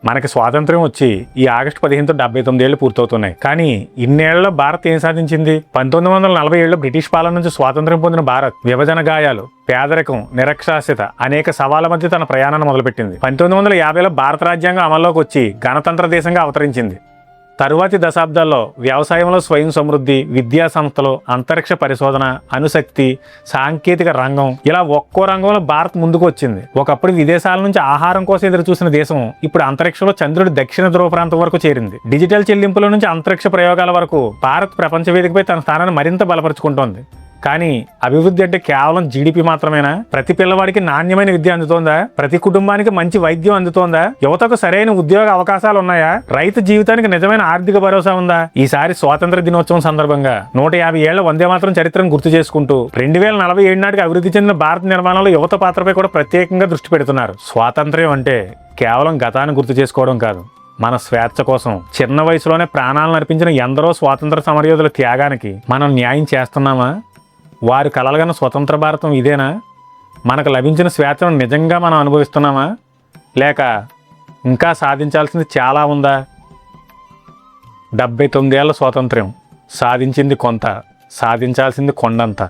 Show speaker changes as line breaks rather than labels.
మనకి స్వాతంత్ర్యం వచ్చి ఈ ఆగస్టు 15తో 79 ఏళ్లు పూర్తవుతున్నాయి. కానీ ఇన్నేళ్లలో భారత్ ఏం సాధించింది? 1947లో బ్రిటిష్ పాలన నుంచి స్వాతంత్ర్యం పొందిన భారత్ విభజన గాయాలు, పేదరికం, నిరక్షరాస్యత అనేక సవాళ్ల మధ్య తన ప్రయాణాన్ని మొదలుపెట్టింది. 1950లో భారత రాజ్యాంగం అమల్లోకి వచ్చి గణతంత్ర దేశంగా అవతరించింది. తరువాతి దశాబ్దాల్లో వ్యవసాయంలో స్వయం సమృద్ధి, విద్యా సంస్థలు, అంతరిక్ష పరిశోధన, అణుశక్తి, సాంకేతిక రంగం, ఇలా ఒక్కో రంగంలో భారత్ ముందుకు వచ్చింది. ఒకప్పుడు విదేశాల నుంచి ఆహారం కోసం ఎదురు చూసిన దేశం ఇప్పుడు అంతరిక్షంలో చంద్రుడి దక్షిణ ధ్రువ ప్రాంతం వరకు చేరింది. డిజిటల్ చెల్లింపుల నుంచి అంతరిక్ష ప్రయోగాల వరకు భారత్ ప్రపంచ వేదికపై తన స్థానాన్ని మరింత బలపరుచుకుంటోంది. కానీ అభివృద్ధి అంటే కేవలం జీడిపి మాత్రమేనా? ప్రతి పిల్లవాడికి నాణ్యమైన విద్య అందుతోందా? ప్రతి కుటుంబానికి మంచి వైద్యం అందుతోందా? యువతకు సరైన ఉద్యోగ అవకాశాలు ఉన్నాయా? రైతు జీవితానికి నిజమైన ఆర్థిక భరోసా ఉందా? ఈసారి స్వాతంత్ర దినోత్సవం సందర్భంగా 150 ఏళ్ల వందే మాతరం చరిత్రను గుర్తు చేసుకుంటూ 2047 నాటికి అభివృద్ధి చెందిన భారత నిర్మాణంలో యువత పాత్రపై కూడా ప్రత్యేకంగా దృష్టి పెడుతున్నారు. స్వాతంత్ర్యం అంటే కేవలం గతాన్ని గుర్తు చేసుకోవడం కాదు, మన స్వేచ్ఛ కోసం చిన్న వయసులోనే ప్రాణాలను అర్పించిన ఎందరో స్వాతంత్ర సమరయోధుల త్యాగానికి మనం న్యాయం చేస్తున్నామా? వారు కలలుగన్న స్వతంత్ర భారతం ఇదేనా? మనకు లభించిన స్వేచ్ఛను నిజంగా మనం అనుభవిస్తున్నామా? లేక ఇంకా సాధించాల్సింది చాలా ఉందా? 79 ఏళ్ల స్వాతంత్ర్యం సాధించింది కొంత, సాధించాల్సింది కొండంత.